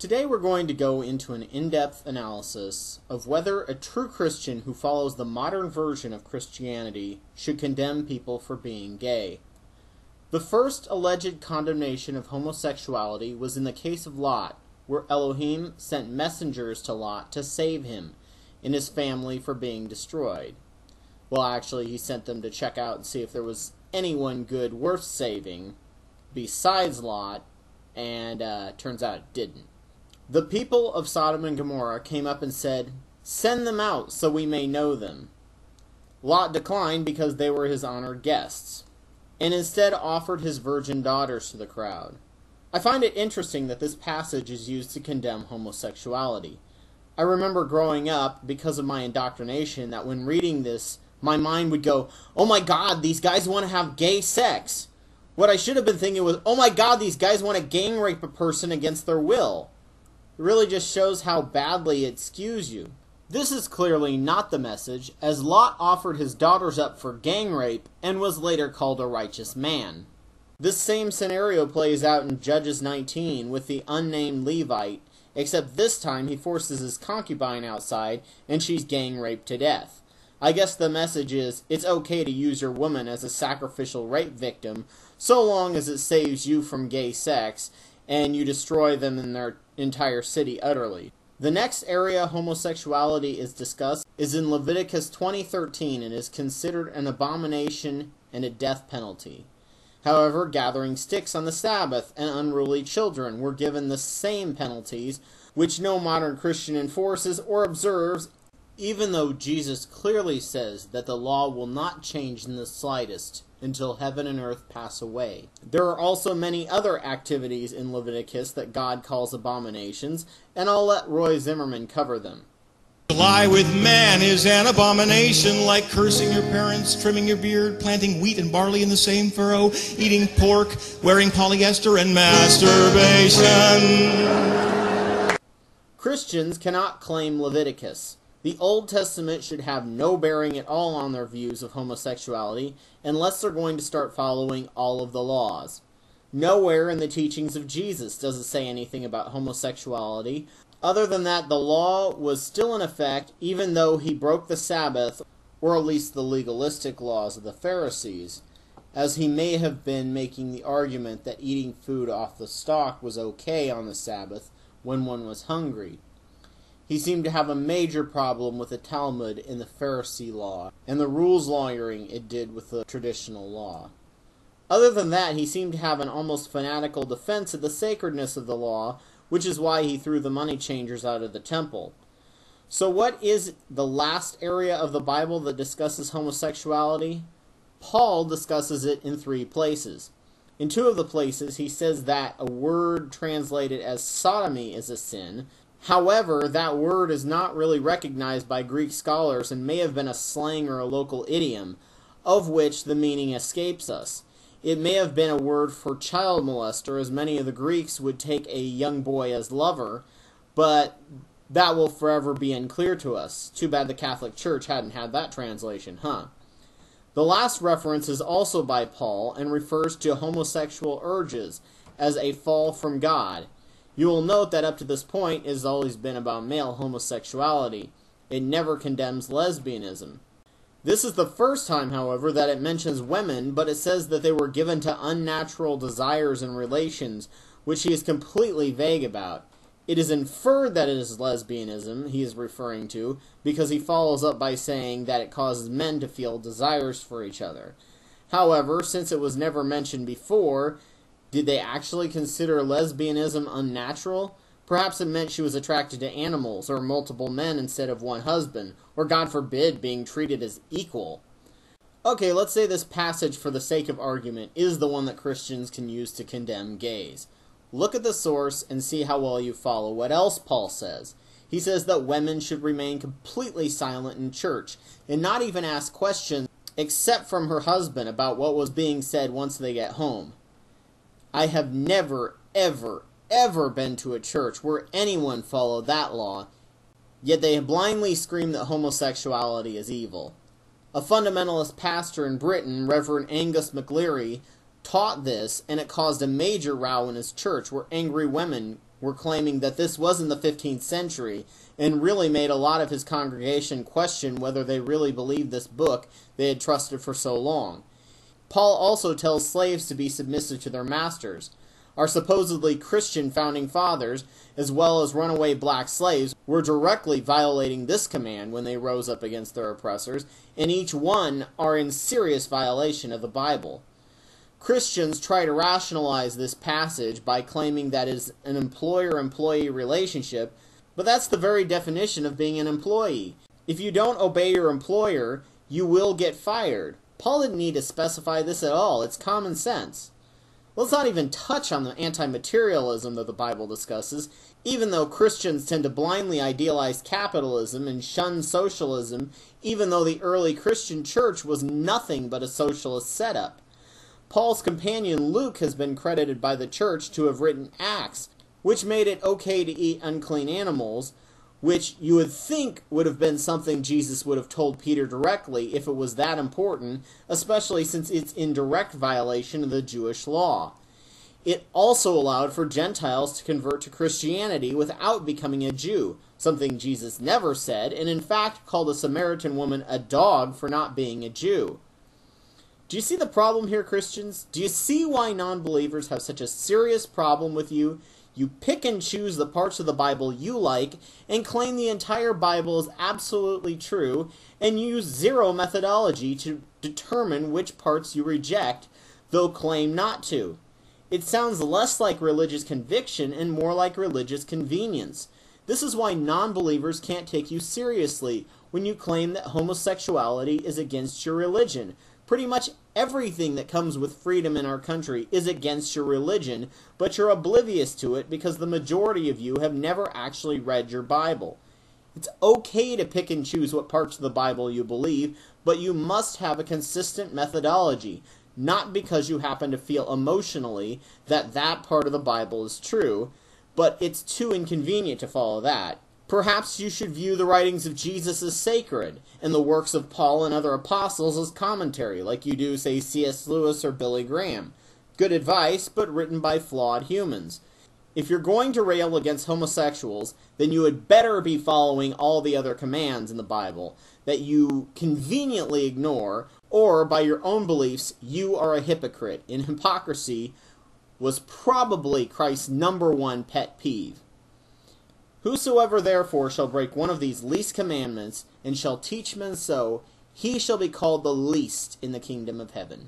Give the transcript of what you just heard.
Today we're going to go into an in-depth analysis of whether a true Christian who follows the modern version of Christianity should condemn people for being gay. The first alleged condemnation of homosexuality was in the case of Lot, where Elohim sent messengers to Lot to save him and his family for being destroyed. Well, actually, he sent them to check out and see if there was anyone good worth saving besides Lot, and turns out it didn't. The people of Sodom and Gomorrah came up and said, "Send them out so we may know them." Lot declined because they were his honored guests, and instead offered his virgin daughters to the crowd. I find it interesting that this passage is used to condemn homosexuality. I remember growing up, because of my indoctrination, that when reading this, my mind would go, "Oh my God, these guys want to have gay sex." What I should have been thinking was, "Oh my God, these guys want to gang rape a person against their will." It really just shows how badly it skews you. This is clearly not the message, as Lot offered his daughters up for gang rape and was later called a righteous man. This same scenario plays out in Judges 19 with the unnamed Levite, except this time he forces his concubine outside and she's gang raped to death. I guess the message is, it's okay to use your woman as a sacrificial rape victim, so long as it saves you from gay sex, and you destroy them in their entire city utterly. The next area homosexuality is discussed is in Leviticus 20:13 and is considered an abomination and a death penalty. However, gathering sticks on the Sabbath and unruly children were given the same penalties, which no modern Christian enforces or observes, even though Jesus clearly says that the law will not change in the slightest until heaven and earth pass away. There are also many other activities in Leviticus that God calls abominations, and I'll let Roy Zimmerman cover them. To lie with man is an abomination, like cursing your parents, trimming your beard, planting wheat and barley in the same furrow, eating pork, wearing polyester, and masturbation. Christians cannot claim Leviticus. The Old Testament should have no bearing at all on their views of homosexuality unless they're going to start following all of the laws. Nowhere in the teachings of Jesus does it say anything about homosexuality, other than that the law was still in effect even though he broke the Sabbath, or at least the legalistic laws of the Pharisees, as he may have been making the argument that eating food off the stalk was okay on the Sabbath when one was hungry. He seemed to have a major problem with the Talmud in the Pharisee law, and the rules lawyering it did with the traditional law. Other than that, he seemed to have an almost fanatical defense of the sacredness of the law, which is why he threw the money changers out of the temple. So what is the last area of the Bible that discusses homosexuality? Paul discusses it in 3 places. In 2 of the places, he says that a word translated as sodomy is a sin. However, that word is not really recognized by Greek scholars and may have been a slang or a local idiom, of which the meaning escapes us. It may have been a word for child molester, as many of the Greeks would take a young boy as lover, but that will forever be unclear to us. Too bad the Catholic Church hadn't had that translation, huh? The last reference is also by Paul and refers to homosexual urges as a fall from God. You will note that up to this point it has always been about male homosexuality. It never condemns lesbianism. This is the first time, however, that it mentions women, but it says that they were given to unnatural desires and relations, which he is completely vague about. It is inferred that it is lesbianism he is referring to, because he follows up by saying that it causes men to feel desires for each other. However, since it was never mentioned before, did they actually consider lesbianism unnatural? Perhaps it meant she was attracted to animals, or multiple men instead of one husband, or God forbid, being treated as equal. Okay, let's say this passage, for the sake of argument, is the one that Christians can use to condemn gays. Look at the source and see how well you follow what else Paul says. He says that women should remain completely silent in church, and not even ask questions, except from her husband, about what was being said once they get home. I have never, ever, ever been to a church where anyone followed that law, yet they blindly scream that homosexuality is evil. A fundamentalist pastor in Britain, Reverend Angus McLeary, taught this, and it caused a major row in his church where angry women were claiming that this was in the 15th century, and really made a lot of his congregation question whether they really believed this book they had trusted for so long. Paul also tells slaves to be submissive to their masters. Our supposedly Christian founding fathers, as well as runaway black slaves, were directly violating this command when they rose up against their oppressors, and each one are in serious violation of the Bible. Christians try to rationalize this passage by claiming that it is an employer-employee relationship, but that's the very definition of being an employee. If you don't obey your employer, you will get fired. Paul didn't need to specify this at all. It's common sense. Let's not even touch on the anti-materialism that the Bible discusses, even though Christians tend to blindly idealize capitalism and shun socialism, even though the early Christian church was nothing but a socialist setup. Paul's companion Luke has been credited by the church to have written Acts, which made it okay to eat unclean animals, which you would think would have been something Jesus would have told Peter directly if it was that important, especially since it's in direct violation of the Jewish law. It also allowed for Gentiles to convert to Christianity without becoming a Jew, something Jesus never said, and in fact called a Samaritan woman a dog for not being a Jew. Do you see the problem here, Christians? Do you see why non-believers have such a serious problem with you? You pick and choose the parts of the Bible you like and claim the entire Bible is absolutely true and use zero methodology to determine which parts you reject, though claim not to. It sounds less like religious conviction and more like religious convenience. This is why non-believers can't take you seriously when you claim that homosexuality is against your religion. Pretty much everything that comes with freedom in our country is against your religion, but you're oblivious to it because the majority of you have never actually read your Bible. It's okay to pick and choose what parts of the Bible you believe, but you must have a consistent methodology, not because you happen to feel emotionally that that part of the Bible is true, but it's too inconvenient to follow that. Perhaps you should view the writings of Jesus as sacred, and the works of Paul and other apostles as commentary, like you do, say, C.S. Lewis or Billy Graham. Good advice, but written by flawed humans. If you're going to rail against homosexuals, then you had better be following all the other commands in the Bible that you conveniently ignore, or by your own beliefs, you are a hypocrite, and hypocrisy was probably Christ's #1 pet peeve. Whosoever therefore shall break one of these least commandments, and shall teach men so, he shall be called the least in the kingdom of heaven.